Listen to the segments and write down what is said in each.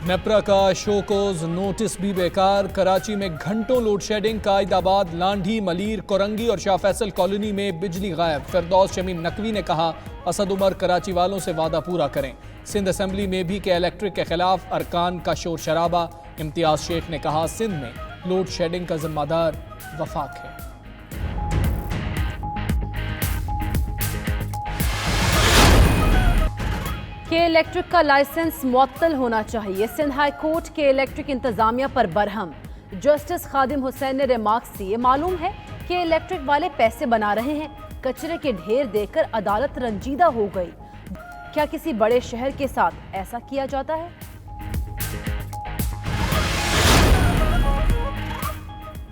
नेप्रा का show cause notice भी बेकार। कराची में घंटों लोड शेडिंग। कायदाबाद, लांढी, मलीर, कोरंगी और शाह फैसल कॉलोनी में बिजली गायब। फिरदौस शमीम नकवी ने कहा, असद उमर कराची वालों से वादा पूरा करें। सिंध असेंबली में भी के इलेक्ट्रिक के खिलाफ अरकान का शोर शराबा। इम्तियाज शेख ने कहा, सिंध में लोड शेडिंग का जिम्मेदार वफाक है। के इलेक्ट्रिक का लाइसेंस मुअत्तल होना चाहिए। सिंध हाई कोर्ट के इलेक्ट्रिक इंतजामिया पर बरहम। जस्टिस खादिम हुसैन ने रिमार्क्स दिए, मालूम है कि इलेक्ट्रिक वाले पैसे बना रहे हैं। कचरे के ढेर देकर अदालत रंजीदा हो गई। क्या किसी बड़े शहर के साथ ऐसा किया जाता है?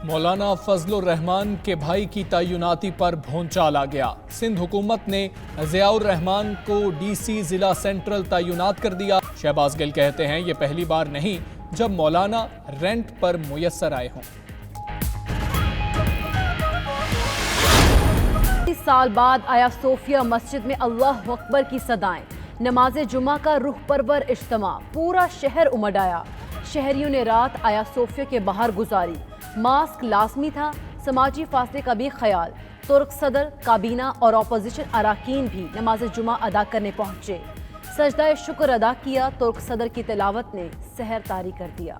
मौलाना फजलुर रहमान के भाई की तैनाती पर भौंचाल आ गया। सिंध हुकूमत ने ज़ियाउर रहमान को डीसी जिला सेंट्रल तैनात कर दिया। शहबाज गिल कहते हैं, ये पहली बार नहीं जब मौलाना रेंट पर मुयस्सर आए हों। 30 साल बाद आया सोफिया मस्जिद में अल्लाह अकबर की सदाएं। नमाज जुमा का रूह परवर इज्तिमा। पूरा शहर उमड़ आया। शहरियों ने रात आया सोफिया के बाहर गुजारी। मास्क लाजमी था, समाजी फासले का भी ख्याल। तुर्क सदर, काबीना और अपोजिशन अराकीन भी नमाज जुमा अदा करने पहुंचे। सजदा शुक्र अदा किया। तुर्क सदर की तिलावत ने सहर तारी कर दिया।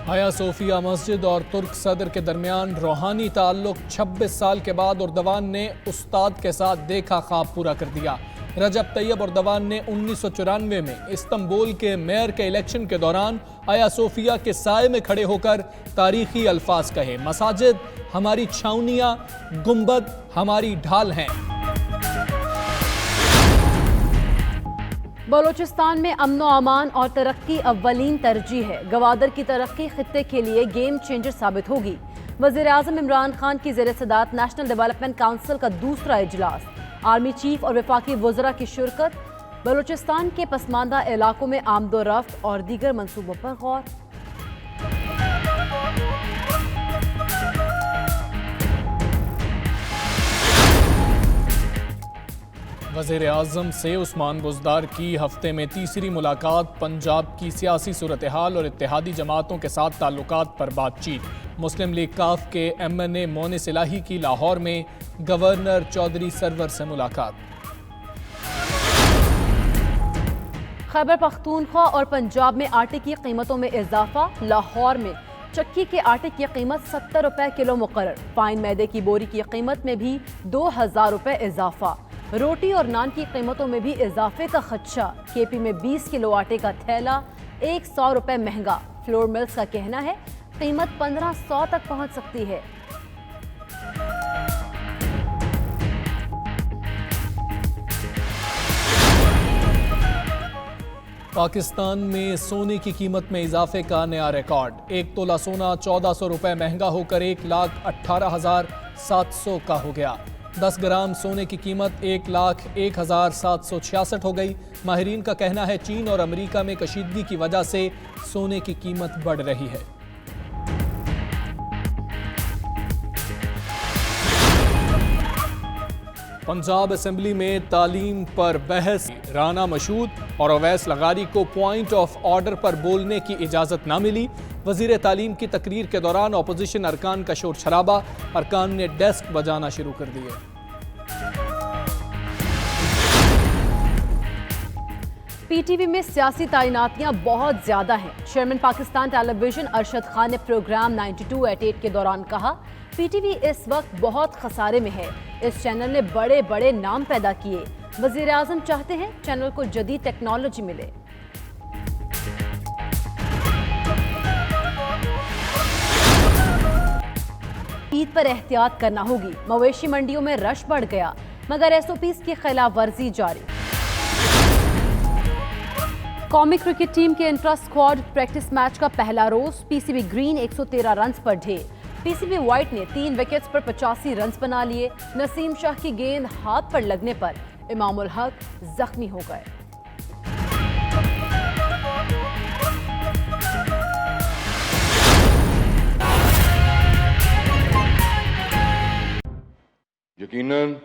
आया सोफिया मस्जिद और तुर्क सदर के दरमियान रूहानी ताल्लुक। 26 साल के बाद उर्दवान ने उस्ताद के साथ देखा ख्वाब पूरा कर दिया। रजब तैयब उर्दवान ने 1994 में इस्तांबुल के मेयर के इलेक्शन के दौरान आया सोफिया के साए में खड़े होकर तारीखी अल्फाज कहे, मसाजिद हमारी छावनियां, गुंबद हमारी ढाल हैं। बलोचिस्तान में अमन व अमान और तरक्की अव्वलीन तरजीह है। गवादर की तरक्की खित्ते के लिए गेम चेंजर साबित होगी। वज़ीर आज़म इमरान खान की ज़ेर सदारत नेशनल डेवलपमेंट काउंसिल का दूसरा इजलास। आर्मी चीफ और वफाकी वज़रा की शिरकत। बलोचिस्तान के पसमानदा इलाकों में आमदोरफ्त और दीगर मंसूबों पर गौर। वज़ीर आज़म से उस्मान बुज़दार की हफ्ते में तीसरी मुलाकात। पंजाब की सियासी सूरत हाल और इत्तेहादी जमातों के साथ ताल्लुकात पर बातचीत। मुस्लिम लीग काफ के MNA मोनिस इलाही की लाहौर में गवर्नर चौधरी सरवर से मुलाकात। खैबर पख्तूनख्वा और पंजाब में आटे की कीमतों में इजाफा। लाहौर में चक्की के आटे की कीमत 70 रुपए किलो मुकर्रर। फाइन मैदे की बोरी की कीमत में भी 2000 रुपए इजाफा। रोटी और नान की कीमतों में भी इजाफे का खदशा। KP में 20 किलो आटे का थैला 100 रुपए महंगा। फ्लोर मिल्स का कहना है कीमत 1500 तक पहुंच सकती है। पाकिस्तान में सोने की कीमत में इजाफे का नया रिकॉर्ड। 1 तोला सोना 1400 रुपए महंगा होकर 1,18,700 का हो गया। 10 ग्राम सोने की कीमत 1,01,766 हो गई। माहिरीन का कहना है चीन और अमेरिका में कशीदगी की वजह से सोने की कीमत बढ़ रही है। पंजाब असेंबली में तालीम पर बहस। राना मशहूद और अवैस लगारी को पॉइंट ऑफ ऑर्डर पर बोलने की इजाजत ना मिली। वजीर तालीम की तकरीर के दौरान अपोजिशन अरकान का शोर शराबा। अरकान ने डेस्क बजाना शुरू कर दिए। PTV में सियासी तैनातियां बहुत ज्यादा हैं। चेयरमैन पाकिस्तान टेलीविजन अरशद खान ने प्रोग्राम 92/8 के दौरान कहा, PTV इस वक्त बहुत खसारे में है। इस चैनल ने बड़े बड़े नाम पैदा किए। वजीर आजम चाहते हैं चैनल को जदीद टेक्नोलॉजी मिले। ईद पर एहतियात करना होगी। मवेशी मंडियों में रश बढ़ गया, मगर SOPs की खिलाफ वर्जी जारी। कौमी क्रिकेट टीम के इंट्रा स्क्वाड प्रैक्टिस मैच का पहला रोज। PCB ग्रीन 113 रन पर ढेर। PCB व्हाइट ने 3 विकेट्स पर 85 रन बना लिए। नसीम शाह की गेंद हाथ पर लगने पर इमामुल हक जख्मी हो गए। यकीनन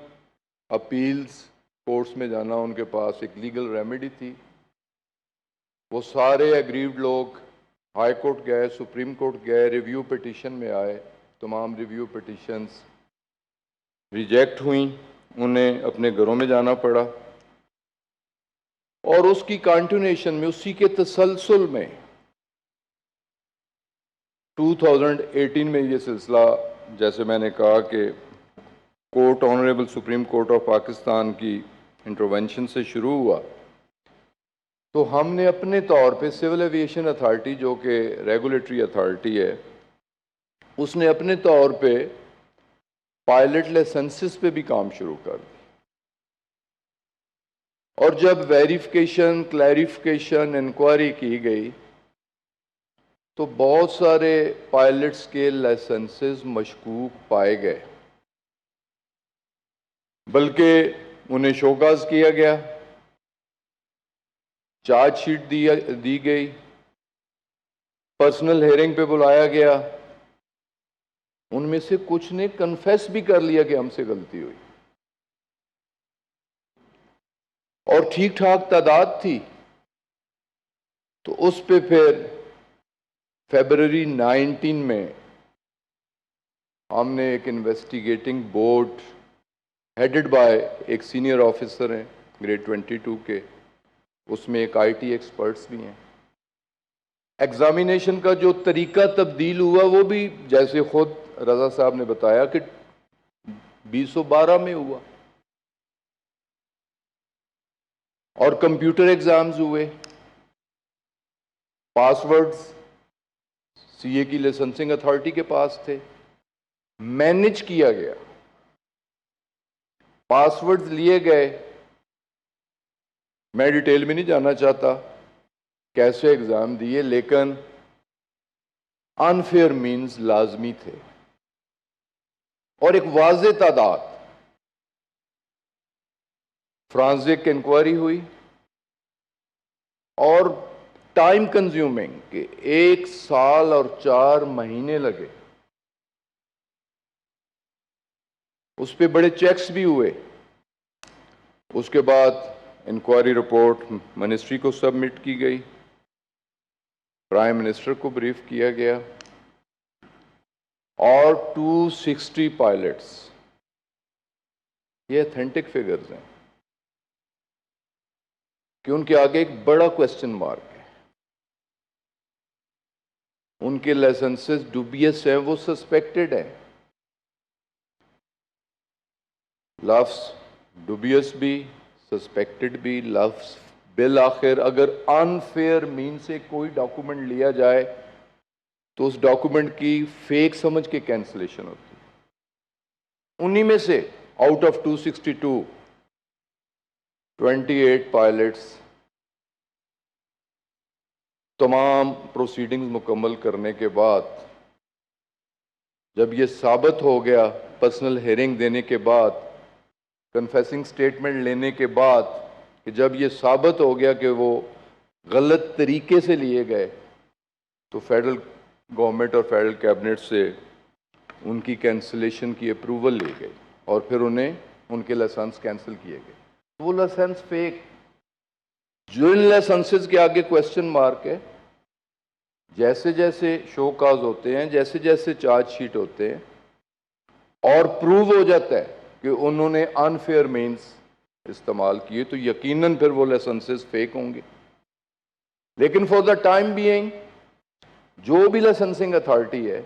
अपील्स कोर्ट्स में जाना, उनके पास एक लीगल रेमेडी थी। वो सारे एग्रीव्ड लोग हाई कोर्ट गए, सुप्रीम कोर्ट गए, रिव्यू पिटीशन में आए, तमाम रिव्यू पिटीशंस रिजेक्ट हुई, उन्हें अपने घरों में जाना पड़ा। और उसकी कंटिन्यूएशन में, उसी के तसलसल में 2018 में ये सिलसिला, जैसे मैंने कहा कि court, honourable supreme court of Pakistan की इंटरवेंशन से शुरू हुआ, तो हमने अपने तौर पे सिविल एविएशन अथॉरिटी, जो कि रेगुलेटरी अथॉरिटी है, उसने अपने तौर पे पायलट लाइसेंसेस पे भी काम शुरू कर दिया। और जब वेरिफिकेशन, क्लैरिफिकेशन, इंक्वायरी की गई तो बहुत सारे पायलट्स के लाइसेंसेस मशकूक पाए गए, बल्कि उन्हें शोकाज किया गया, चार्जशीट दी गई, पर्सनल हेयरिंग पे बुलाया गया। उनमें से कुछ ने कन्फेस भी कर लिया कि हमसे गलती हुई, और ठीक ठाक तादाद थी। तो उस पे फिर फरवरी 19 में हमने एक इन्वेस्टिगेटिंग बोर्ड हेडेड बाय एक सीनियर ऑफिसर हैं ग्रेड 22 के, उसमें एक आईटी एक्सपर्ट्स भी हैं। एग्जामिनेशन का जो तरीका तब्दील हुआ वो भी, जैसे खुद रजा साहब ने बताया, कि 2012 में हुआ, और कंप्यूटर एग्जाम्स हुए, पासवर्ड्स सीए की लाइसेंसिंग अथॉरिटी के पास थे, मैनेज किया गया, पासवर्ड्स लिए गए। मैं डिटेल में नहीं जाना चाहता कैसे एग्जाम दिए, लेकिन अनफेयर मींस लाजमी थे, और एक वाज़े तादाद। फ्रांसिक इंक्वायरी हुई और टाइम कंज्यूमिंग के 1 साल और 4 महीने लगे। उस पर बड़े चेक्स भी हुए। उसके बाद इंक्वायरी रिपोर्ट मिनिस्ट्री को सबमिट की गई, प्राइम मिनिस्टर को ब्रीफ किया गया, और 260 पायलट्स, ये ऑथेंटिक फिगर्स हैं, कि उनके आगे एक बड़ा क्वेश्चन मार्क है। उनके लाइसेंसेस डुबियस हैं, वो सस्पेक्टेड हैं। लफ्ज डुबियस भी, सस्पेक्टेड भी, लफ्ज बिल आखिर अगर अनफेयर मीन से कोई डॉक्यूमेंट लिया जाए तो उस डॉक्यूमेंट की फेक समझ के कैंसिलेशन होती है। उन्हीं में से आउट ऑफ 262 28 पायलट्स तमाम प्रोसीडिंग्स मुकम्मल करने के बाद, जब ये साबित हो गया, पर्सनल हेयरिंग देने के बाद, कन्फेसिंग स्टेटमेंट लेने के बाद, कि जब ये साबित हो गया कि वो गलत तरीके से लिए गए, तो फेडरल गवर्नमेंट और फेडरल कैबिनेट से उनकी कैंसिलेशन की अप्रूवल ली गई, और फिर उन्हें उनके लाइसेंस कैंसिल किए गए। वो लाइसेंस फेक, जिन लाइसेंसेस के आगे क्वेश्चन मार्क है, जैसे जैसे शो काज होते हैं, जैसे जैसे चार्जशीट होते हैं, और प्रूव हो जाता है कि उन्होंने अनफेयर मीन्स इस्तेमाल किए, तो यकीनन फिर वो लाइसेंसेस फेक होंगे। लेकिन फॉर द टाइम बीइंग जो भी लाइसेंसिंग अथॉरिटी है,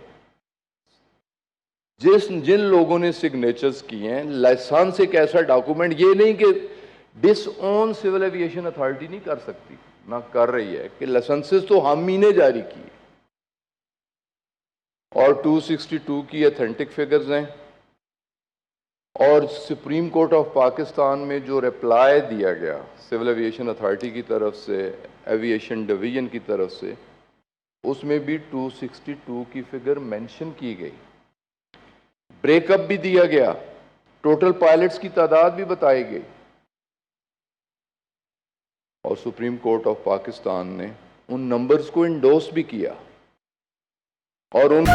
जिन लोगों ने सिग्नेचर्स किए हैं, लाइसेंस एक ऐसा डॉक्यूमेंट, ये नहीं कि डिसओन सिविल एविएशन अथॉरिटी नहीं कर सकती, ना कर रही है, कि लाइसेंसेस तो हम ही ने जारी किए, और 262 की ऑथेंटिक फिगर्स हैं। और सुप्रीम कोर्ट ऑफ पाकिस्तान में जो रिप्लाई दिया गया सिविल एविएशन अथॉरिटी की तरफ से, एविएशन डिवीजन की तरफ से, उसमें भी 262 की फिगर मेंशन की गई, ब्रेकअप भी दिया गया, टोटल पायलट्स की तादाद भी बताई गई, और सुप्रीम कोर्ट ऑफ पाकिस्तान ने उन नंबर्स को इंडोर्स भी किया, और उन